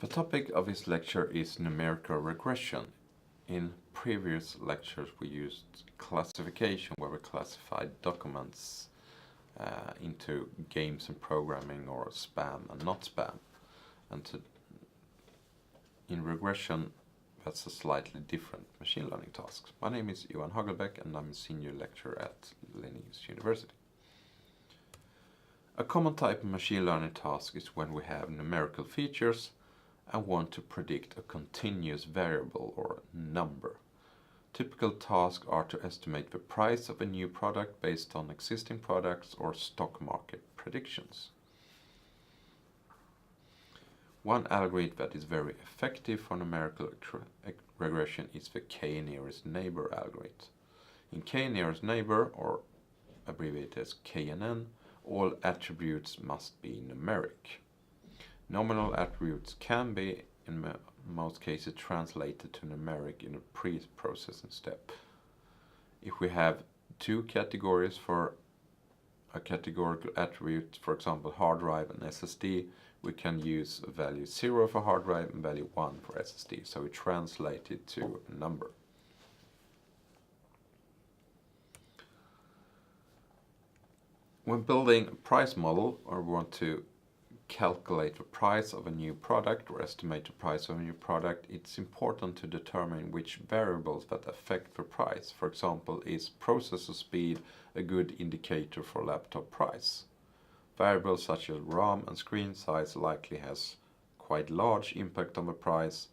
The topic of this lecture is numerical regression. In previous lectures we used classification, where we classified documents into games and programming, or spam and not spam. And in regression, that's a slightly different machine learning task. My name is Johan Hagelbeck and I'm a senior lecturer at Linnaeus University. A common type of machine learning task is when we have numerical features and want to predict a continuous variable or number. Typical tasks are to estimate the price of a new product based on existing products or stock market predictions. One algorithm that is very effective for numerical regression is the k-nearest neighbor algorithm. In k-nearest neighbor, or abbreviated as KNN, all attributes must be numeric. Nominal attributes can be, in most cases, translated to numeric in a pre-processing step. If we have two categories for a categorical attribute, for example hard drive and SSD, we can use a value 0 for hard drive and value 1 for SSD, so we translate it to a number. When building a price model, or we want to calculate the price of a new product or estimate the price of a new product, it's important to determine which variables that affect the price. For example, is processor speed a good indicator for laptop price? Variables such as RAM and screen size likely has quite large impact on the price.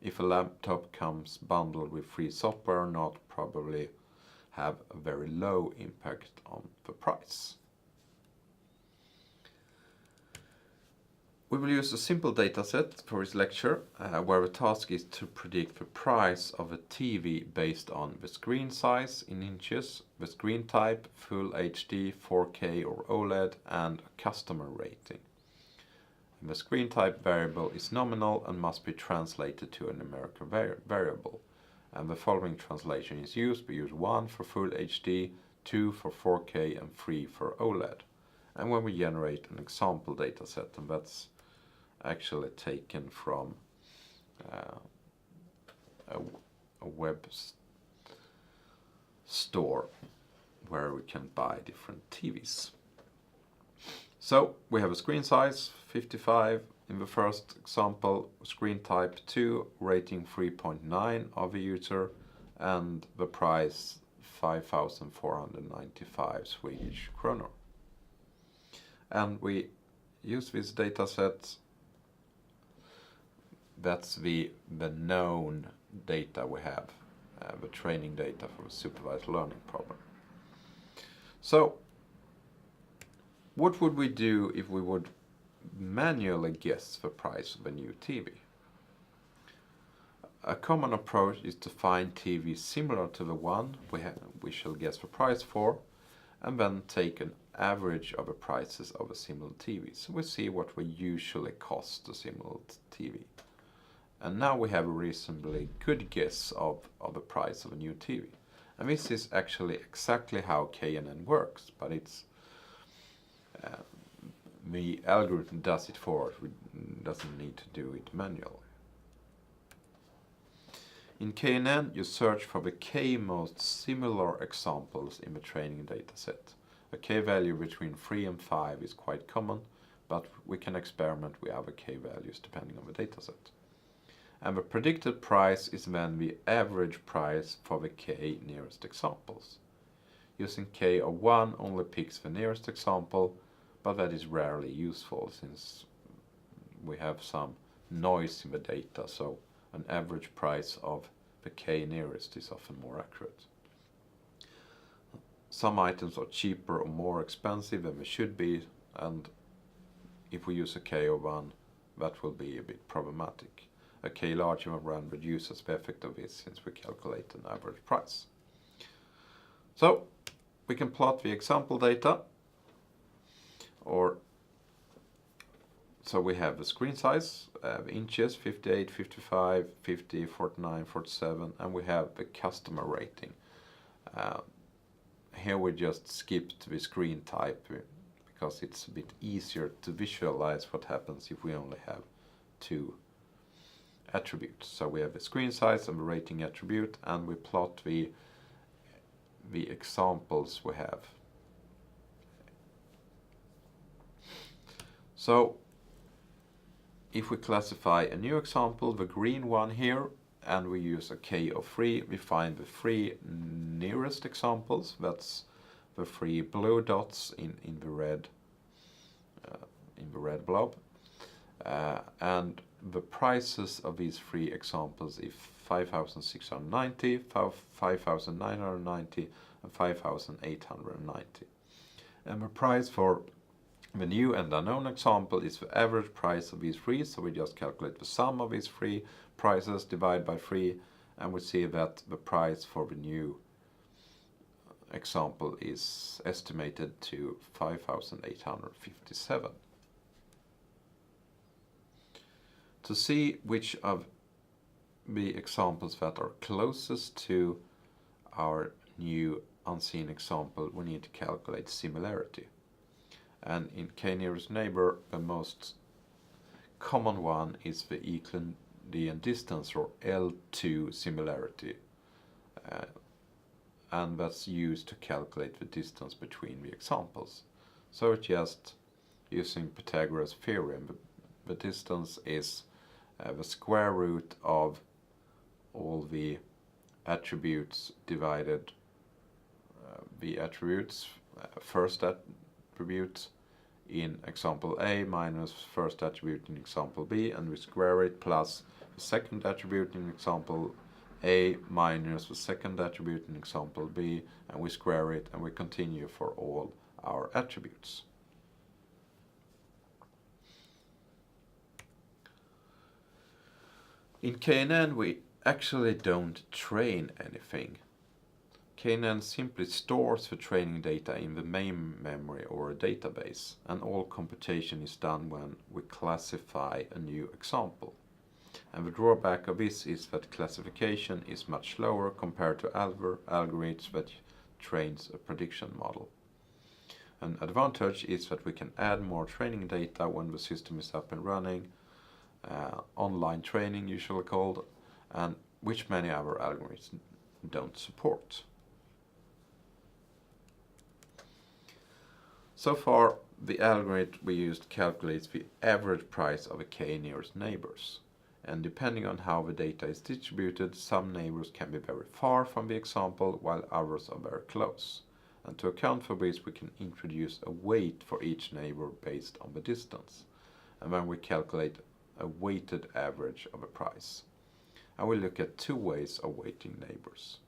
If a laptop comes bundled with free software or not, probably have a very low impact on the price. We will use a simple dataset for this lecture, where the task is to predict the price of a TV based on the screen size in inches, the screen type, Full HD, 4K or OLED, and a customer rating. And the screen type variable is nominal and must be translated to a numerical variable. And the following translation is used. We use 1 for Full HD, 2 for 4K, and 3 for OLED. And when we generate an example dataset, and that's actually taken from a web store where we can buy different TVs. So we have a screen size 55 in the first example, screen type 2, rating 3.9 of the user, and the price 5,495 Swedish kronor. And we use this dataset. That's the known data we have, the training data for a supervised learning problem. So, what would we do if we would manually guess the price of a new TV? A common approach is to find TVs similar to the one we shall guess the price for, and then take an average of the prices of a similar TV. So we see what will usually cost a similar TV. And now we have a reasonably good guess of the price of a new TV. And this is actually exactly how KNN works, but it's the algorithm does it for us. We doesn't need to do it manually. In KNN, you search for the k most similar examples in the training dataset. A k value between 3 and 5 is quite common, but we can experiment with other k values depending on the dataset. And the predicted price is then the average price for the k nearest examples. Using k of 1 only picks the nearest example, but that is rarely useful since we have some noise in the data, so an average price of the k nearest is often more accurate. Some items are cheaper or more expensive than they should be, and if we use a k of 1, that will be a bit problematic. A k larger than 1 reduces the effect of this since we calculate an average price. So we can plot the example data, so we have the screen size, inches, 58, 55, 50, 49, 47, and we have the customer rating. Here we just skipped the screen type because it's a bit easier to visualize what happens if we only have two attributes. So we have the screen size and the rating attribute, and we plot the examples we have. So if we classify a new example, the green one here, and we use a k of 3, we find the 3 nearest examples. That's the 3 blue dots in the red blob, and the prices of these 3 examples is 5,690, 5,990, and 5,890. And the price for the new and unknown example is the average price of these 3, so we just calculate the sum of these 3 prices, divide by 3, and we see that the price for the new example is estimated to 5,857. To see which of the examples that are closest to our new unseen example, we need to calculate similarity. And in k-nearest neighbor, the most common one is the Euclidean distance, or L2 similarity. And that's used to calculate the distance between the examples. So it's just using Pythagoras' theorem. The distance is the square root of all the attributes divided the attributes, first attribute in example A minus first attribute in example B, and we square it, plus the second attribute in example A minus the second attribute in example B, and we square it, and we continue for all our attributes. In KNN we actually don't train anything. KNN simply stores the training data in the main memory or a database, and all computation is done when we classify a new example. And the drawback of this is that classification is much slower compared to algorithms that trains a prediction model. An advantage is that we can add more training data when the system is up and running, online training usually called, and which many other algorithms don't support. So far, the algorithm we used calculates the average price of a k-nearest neighbors. And depending on how the data is distributed, some neighbors can be very far from the example, while others are very close. And to account for this, we can introduce a weight for each neighbor based on the distance. And then we calculate a weighted average of a price. And we look at 2 ways of weighting neighbors.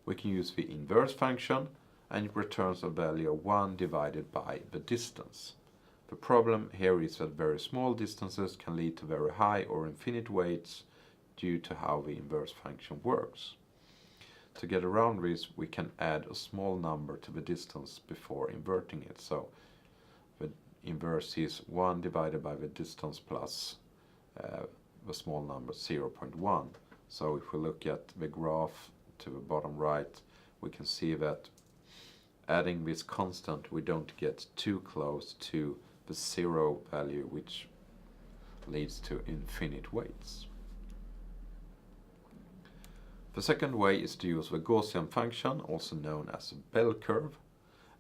We can use the inverse function, and it returns a value of 1 divided by the distance. The problem here is that very small distances can lead to very high or infinite weights due to how the inverse function works. To get around this, we can add a small number to the distance before inverting it. So the inverse is 1 divided by the distance plus the small number 0.1. So if we look at the graph to the bottom right, we can see that adding this constant, we don't get too close to the 0 value, which leads to infinite weights. The second way is to use the Gaussian function, also known as a bell curve,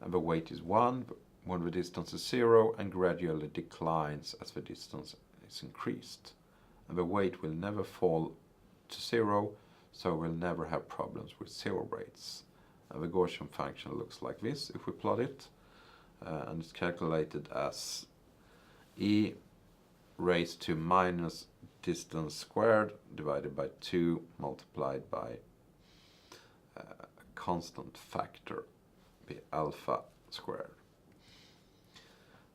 and the weight is 1 when the distance is 0 and gradually declines as the distance is increased. And the weight will never fall to 0, so we'll never have problems with 0 weights. And the Gaussian function looks like this if we plot it, and it's calculated as e raised to minus distance squared divided by 2 multiplied by a constant factor, the alpha squared.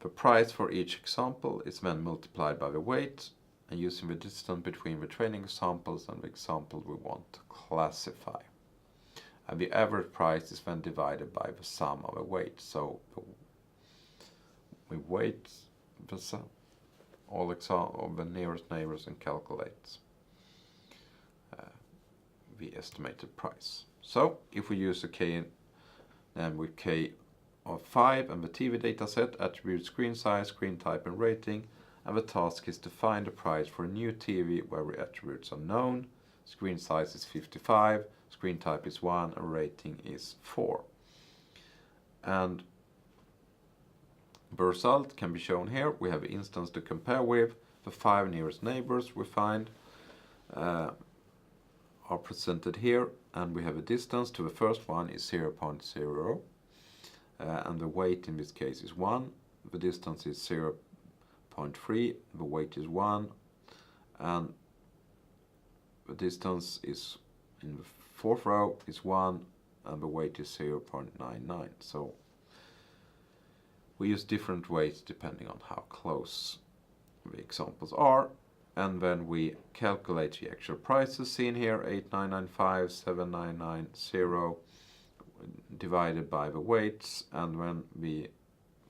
The price for each example is then multiplied by the weight, and using the distance between the training examples and the example we want to classify. And the average price is then divided by the sum of the weight. So we weight all of the nearest neighbors and calculate the estimated price. So if we use a k and with k of 5 and the TV dataset, attribute screen size, screen type and rating, and the task is to find the price for a new TV where the attributes are known. Screen size is 55, screen type is 1, and rating is 4. And the result can be shown here. We have an instance to compare with. The 5 nearest neighbors we find are presented here, and we have a distance to the first one is 0.0, and the weight in this case is 1. The distance is 0.3, the weight is 1, and the distance is in the fourth row is 1, and the weight is 0.99. So we use different weights depending on how close the examples are, and then we calculate the actual prices seen here, 8995, 7990, divided by the weights, and then we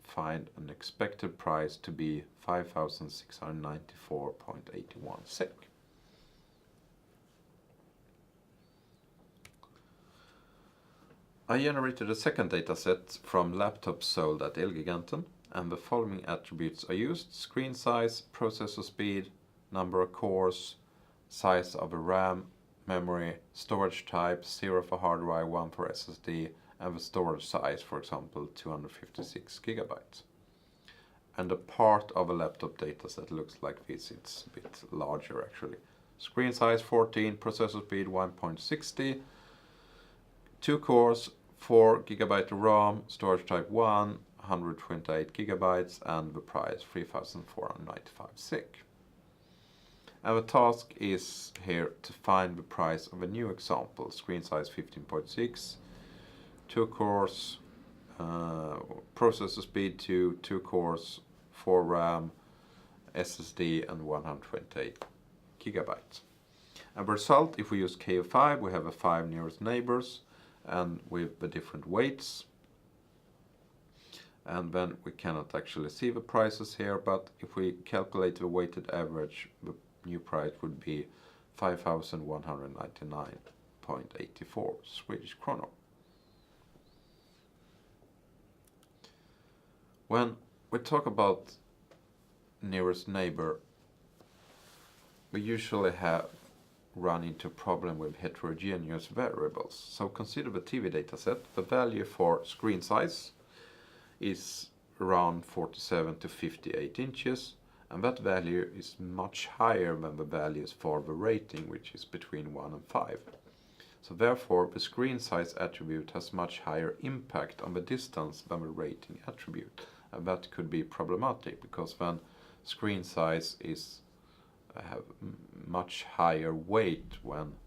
find an expected price to be 5,694.81 SEK. I generated a second dataset from laptops sold at Elgiganten, and the following attributes are used: screen size, processor speed, number of cores, size of a RAM, memory, storage type, 0 for hard drive, 1 for SSD, and the storage size, for example, 256 gigabytes. And a part of a laptop dataset looks like this. It's a bit larger actually. Screen size 14, processor speed 1.60, 2 cores, 4 gigabyte of RAM, storage type 1, 128 gigabytes, and the price 3,495 SEK. And the task is here to find the price of a new example. Screen size 15.6, 2 cores, processor speed 2, 2 cores, 4 RAM, SSD, and 128 gigabytes. And the result, if we use K of 5, we have the 5 nearest neighbors, and with the different weights. And then we cannot actually see the prices here, but if we calculate the weighted average, the new price would be 5,199.84 Swedish kronor. When we talk about nearest neighbor, we usually have run into a problem with heterogeneous variables. So consider the TV dataset. The value for screen size is around 47 to 58 inches, and that value is much higher than the values for the rating, which is between 1 and 5. So therefore the screen size attribute has much higher impact on the distance than the rating attribute, and that could be problematic because then screen size is have much higher weight when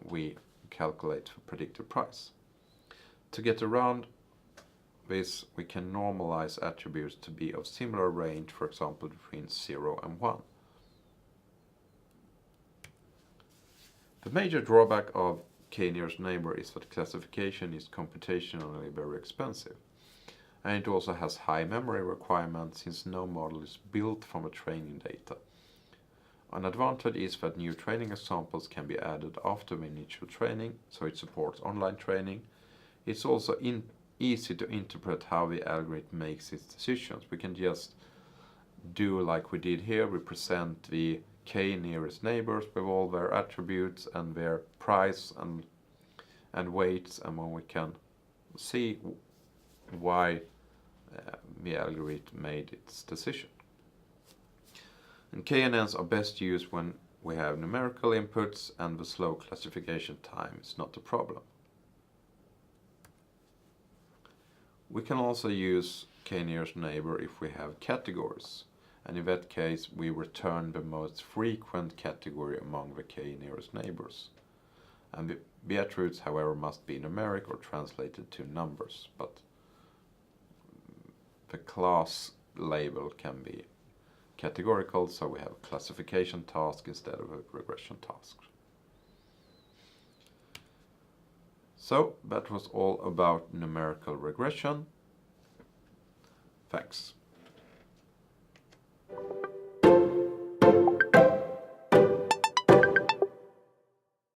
we calculate the predicted price. To get around this, we can normalize attributes to be of similar range, for example between 0 and 1. The major drawback of k-nearest neighbor is that classification is computationally very expensive, and it also has high memory requirements since no model is built from the training data. An advantage is that new training examples can be added after the initial training, so it supports online training. It's also easy to interpret how the algorithm makes its decisions. We can just do like we did here. We present the k nearest neighbors with all their attributes and their price and weights, and then we can see why the algorithm made its decision. And KNNs are best used when we have numerical inputs and the slow classification time is not a problem. We can also use k-nearest neighbor if we have categories, and in that case we return the most frequent category among the k-nearest neighbors. And the attributes, however, must be numeric or translated to numbers, but the class label can be categorical, so we have a classification task instead of a regression task. So that was all about numerical regression. Thanks.